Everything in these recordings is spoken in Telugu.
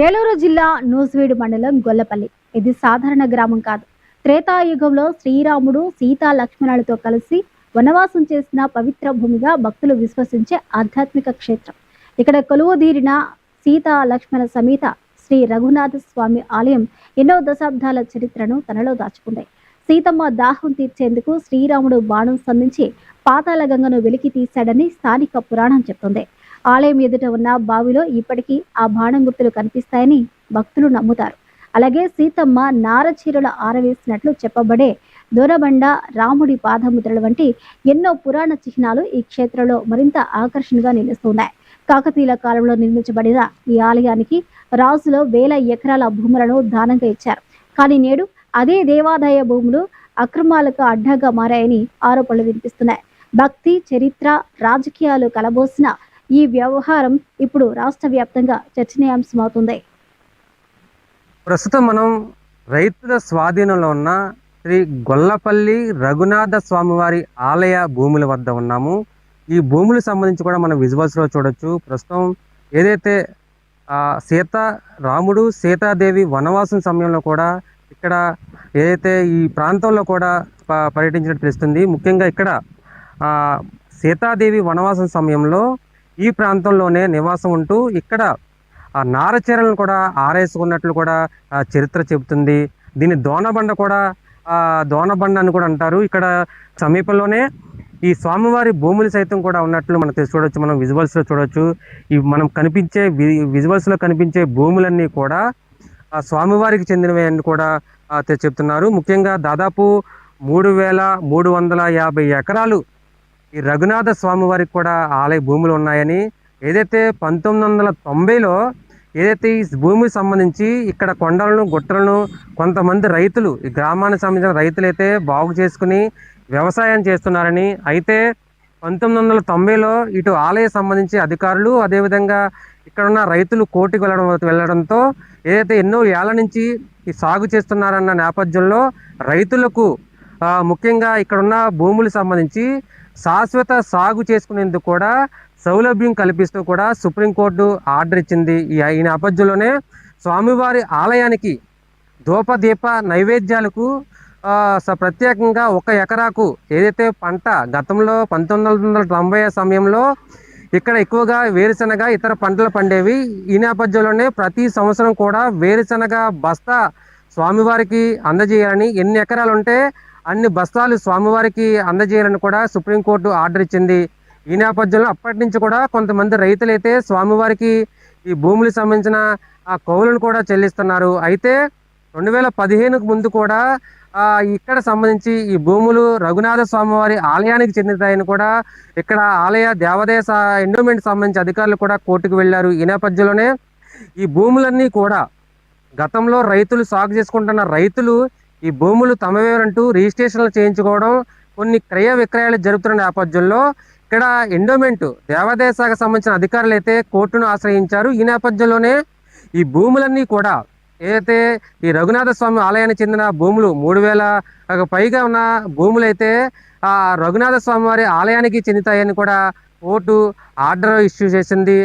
ఏలూరు జిల్లా నూజివీడు మండలం గొల్లపల్లి. ఇది సాధారణ గ్రామం కాదు. త్రేతాయుగంలో శ్రీరాముడు సీతా లక్ష్మణులతో కలిసి వనవాసం చేసిన పవిత్ర భూమిగా భక్తులు విశ్వసించే ఆధ్యాత్మిక క్షేత్రం. ఇక్కడ కొలువుదీరిన సీతా లక్ష్మణ సమేత శ్రీ రఘునాథ స్వామి ఆలయం ఎన్నో దశాబ్దాల చరిత్రను తనలో దాచుకుంది. సీతమ్మ దాహం తీర్చేందుకు శ్రీరాముడు బాణం సంధించి పాతాళ గంగను వెలికి తీశాడని స్థానిక పురాణం చెప్తుంది. ఆలయం ఎదుట ఉన్న బావిలో ఇప్పటికీ ఆ బాణం గుర్తులు కనిపిస్తాయని భక్తులు నమ్ముతారు. అలాగే సీతమ్మ నారచీరలు ఆరవేసినట్లు చెప్పబడే దొరబండ, రాముడి పాదముద్రలు వంటి ఎన్నో పురాణ చిహ్నాలు ఈ క్షేత్రంలో మరింత ఆకర్షణగా నిలుస్తున్నాయి. కాకతీయుల కాలంలో నిర్మించబడిన ఈ ఆలయానికి రాజులు వేల ఎకరాల భూములను దానంగా ఇచ్చారు. కానీ నేడు అదే దేవాదాయ భూములు అక్రమాలకు అడ్డాగా మారాయని ఆరోపణలు వినిపిస్తున్నాయి. భక్తి, చరిత్ర, రాజకీయాలు కలబోసిన ఈ వ్యవహారం ఇప్పుడు రాష్ట్ర వ్యాప్తంగా చర్చనీయాంశమవుతుంది. ప్రస్తుతం మనం రైతుల స్వాధీనంలో ఉన్న శ్రీ గొల్లపల్లి రఘునాథ స్వామివారి ఆలయ భూముల వద్ద ఉన్నాము. ఈ భూములకు సంబంధించి కూడా మనం విజువల్స్లో చూడొచ్చు. ప్రస్తుతం ఏదైతే రాముడు సీతాదేవి వనవాసం సమయంలో కూడా ఇక్కడ ఏదైతే ఈ ప్రాంతంలో కూడా పర్యటించినట్టు తెలుస్తుంది. ముఖ్యంగా ఇక్కడ సీతాదేవి వనవాసం సమయంలో ఈ ప్రాంతంలోనే నివాసం ఉంటూ ఇక్కడ ఆ నారచీరలను కూడా ఆరేసుకున్నట్లు కూడా చరిత్ర చెబుతుంది. దీన్ని దోనబండ కూడా దోనబండ అని కూడా అంటారు. ఇక్కడ సమీపంలోనే ఈ స్వామివారి భూములు సైతం కూడా ఉన్నట్లు మనం చూడొచ్చు. మనం విజువల్స్లో చూడొచ్చు. ఈ మనం కనిపించే విజువల్స్లో కనిపించే భూములన్నీ కూడా స్వామివారికి చెందినవి అని కూడా చెప్తున్నారు. ముఖ్యంగా దాదాపు 3,350 ఎకరాలు ఈ రఘునాథ స్వామి వారికి కూడా ఆలయ భూములు ఉన్నాయని, ఏదైతే 1990లో ఏదైతే ఈ భూమికి సంబంధించి ఇక్కడ కొండలను, గుట్టలను కొంతమంది రైతులు, ఈ గ్రామానికి సంబంధించిన రైతులైతే బాగు చేసుకుని వ్యవసాయం చేస్తున్నారని, అయితే 1990లో ఇటు ఆలయ సంబంధించి అధికారులు అదేవిధంగా ఇక్కడ ఉన్న రైతులు కోర్టుకు వెళ్ళడంతో ఏదైతే ఎన్నో ఏళ్ల నుంచి ఈ సాగు చేస్తున్నారన్న నేపథ్యంలో రైతులకు ముఖ్యంగా ఇక్కడున్న భూములకు సంబంధించి శాశ్వత సాగు చేసుకునేందుకు కూడా సౌలభ్యం కల్పిస్తూ కూడా సుప్రీంకోర్టు ఆర్డర్ ఇచ్చింది. ఈ నేపథ్యంలోనే స్వామివారి ఆలయానికి ధూపదీప నైవేద్యాలకు ప్రత్యేకంగా 1 ఎకరాకు ఏదైతే పంట గతంలో 1990 సమయంలో ఇక్కడ ఎక్కువగా వేరుశనగ, ఇతర పంటలు పండేవి. ఈ నేపథ్యంలోనే ప్రతి సంవత్సరం కూడా వేరుశనగ బస్తా స్వామివారికి అందజేయాలని, ఎన్ని ఎకరాలు ఉంటే అన్ని బస్తాలు స్వామివారికి అందజేయాలని కూడా సుప్రీంకోర్టు ఆర్డర్ ఇచ్చింది. ఈ నేపథ్యంలో అప్పటి నుంచి కూడా కొంతమంది రైతులైతే స్వామివారికి ఈ భూములకు సంబంధించిన కౌలును కూడా చెల్లిస్తున్నారు. అయితే 2015కు ముందు కూడా ఇక్కడ సంబంధించి ఈ భూములు రఘునాథ స్వామివారి ఆలయానికి చెందుతాయని కూడా ఇక్కడ ఆలయ దేవాదాయ ఎండోమెంట్ సంబంధించి అధికారులు కూడా కోర్టుకు వెళ్ళారు. ఈ నేపథ్యంలోనే ఈ భూములన్నీ కూడా గతంలో రైతులు సాగు చేసుకుంటున్న రైతులు ఈ భూములు తమవేరంటూ రిజిస్ట్రేషన్లు చేయించుకోవడం, కొన్ని క్రయ విక్రయాలు జరుపుతున్న నేపథ్యంలో ఇక్కడ ఎండోమెంట్ దేవాదాయ శాఖకు సంబంధించిన అధికారులు అయితే కోర్టును ఆశ్రయించారు. ఈ నేపథ్యంలోనే ఈ భూములన్నీ కూడా ఏదైతే ఈ రఘునాథ స్వామి ఆలయానికి చెందిన భూములు 3,000 పైగా ఉన్న భూములు అయితే ఆ రఘునాథ స్వామి వారి ఆలయానికి చెందుతాయని కూడా కోర్టు ఆర్డర్ ఇష్యూ చేసింది.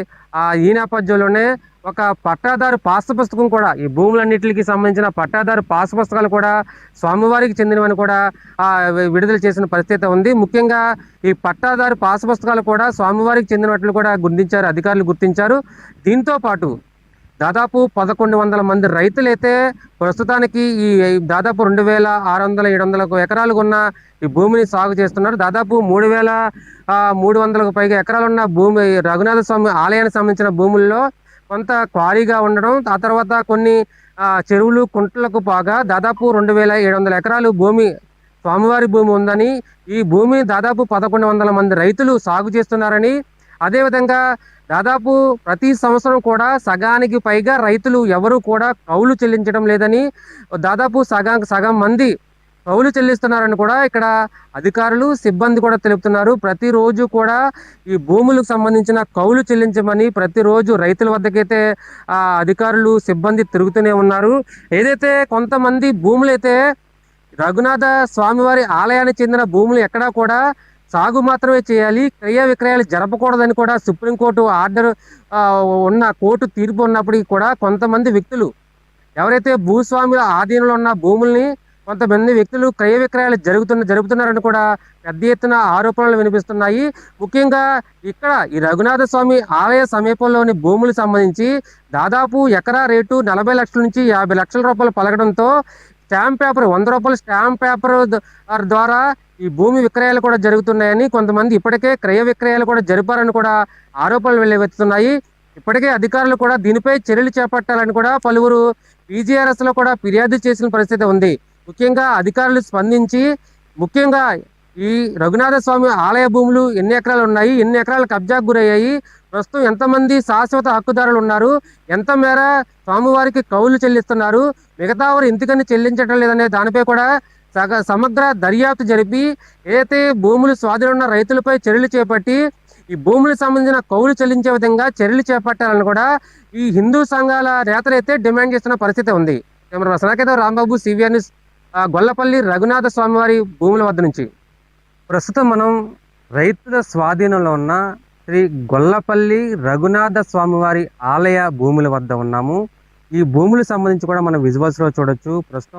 ఈ నేపథ్యంలోనే ఒక పట్టాదారు పాస్ పుస్తకం కూడా, ఈ భూములన్నింటికి సంబంధించిన పట్టాదారు పాస్ పుస్తకాలు కూడా స్వామివారికి చెందినవని కూడా విడుదల చేసిన పరిస్థితి ఉంది. ముఖ్యంగా ఈ పట్టాదారు పాస్ పుస్తకాలు కూడా స్వామివారికి చెందినట్లు కూడా గుర్తించారు, అధికారులు గుర్తించారు. దీంతో పాటు దాదాపు 1,100 మంది రైతులైతే ప్రస్తుతానికి ఈ దాదాపు 2,600-700 ఎకరాలకు ఉన్న ఈ భూమిని సాగు చేస్తున్నారు. దాదాపు 3,300కు పైగా ఎకరాలున్న భూమి రఘునాథ స్వామి ఆలయానికి సంబంధించిన భూముల్లో కొంత క్వారీగా ఉండడం, ఆ తర్వాత కొన్ని చెరువులు, కుంటలకు పోగా దాదాపు 2,700 ఎకరాలు భూమి స్వామివారి భూమి ఉందని, ఈ భూమిని దాదాపు 1,100 మంది రైతులు సాగు చేస్తున్నారని, అదేవిధంగా దాదాపు ప్రతి సంవత్సరం కూడా సగానికి పైగా రైతులు ఎవరు కూడా కౌలు చెల్లించడం లేదని, దాదాపు సగం మంది కౌలు చెల్లిస్తున్నారని కూడా ఇక్కడ అధికారులు, సిబ్బంది కూడా తెలుపుతున్నారు. ప్రతిరోజు కూడా ఈ భూములకు సంబంధించిన కౌలు చెల్లించమని ప్రతిరోజు రైతుల వద్దకైతే అధికారులు, సిబ్బంది తిరుగుతూనే ఉన్నారు. ఏదైతే కొంతమంది భూములైతే రఘునాథ స్వామివారి ఆలయానికి చెందిన భూములు ఎక్కడా కూడా సాగు మాత్రమే చేయాలి, క్రయ విక్రయాలు జరపకూడదని కూడా సుప్రీంకోర్టు ఆర్డర్ ఉన్న కోర్టు తీర్పు ఉన్నప్పటికీ కూడా కొంతమంది వ్యక్తులు ఎవరైతే భూస్వాముల ఆధీనంలో ఉన్న భూముల్ని కొంతమంది వ్యక్తులు క్రయ విక్రయాలు జరుపుతున్నారని కూడా పెద్ద ఎత్తున ఆరోపణలు వినిపిస్తున్నాయి. ముఖ్యంగా ఇక్కడ ఈ రఘునాథ స్వామి ఆలయ సమీపంలోని భూములకు సంబంధించి దాదాపు ఎకరా రేటు 40 లక్షల నుంచి 50 లక్షల రూపాయలు పలకడంతో స్టాంప్ పేపర్ 100 రూపాయల స్టాంప్ పేపర్ ద్వారా ఈ భూమి విక్రయాలు కూడా జరుగుతున్నాయని, కొంతమంది ఇప్పటికే క్రయ విక్రయాలు కూడా జరిపారని కూడా ఆరోపణలు వెల్లువెత్తుతున్నాయి. ఇప్పటికే అధికారులు కూడా దీనిపై చర్యలు చేపట్టాలని కూడా పలువురు PGRS లో కూడా ఫిర్యాదు చేసిన పరిస్థితి ఉంది. ముఖ్యంగా అధికారులు స్పందించి ముఖ్యంగా ఈ రఘునాథ స్వామి ఆలయ భూములు ఎన్ని ఎకరాలు ఉన్నాయి, ఎన్ని ఎకరాలు కబ్జాకు గురయ్యాయి, ప్రస్తుతం ఎంతమంది శాశ్వత హక్కుదారులు ఉన్నారు, ఎంత మేర స్వామివారికి కౌలు చెల్లిస్తున్నారు, మిగతా వారు ఎందుకని చెల్లించడం లేదనే దానిపై కూడా సమగ్ర దర్యాప్తు జరిపి ఏదైతే భూములు స్వాధీనం ఉన్న రైతులపై చర్యలు చేపట్టి ఈ భూములకు సంబంధించిన కౌలు చెల్లించే విధంగా చర్యలు చేపట్టాలని కూడా ఈ హిందూ సంఘాల నేతలైతే డిమాండ్ చేస్తున్న పరిస్థితి ఉంది. కెమెరా సనాకేతో రాంబాబు, CVR న్యూస్, గొల్లపల్లి రఘునాథ స్వామివారి భూముల వద్ద నుంచి. ప్రస్తుతం మనం రైతుల స్వాధీనంలో ఉన్న శ్రీ గొల్లపల్లి రఘునాథ స్వామివారి ఆలయ భూముల వద్ద ఉన్నాము. ఈ భూములకు సంబంధించి కూడా మనం విజువల్స్లో చూడొచ్చు. ప్రస్తుతం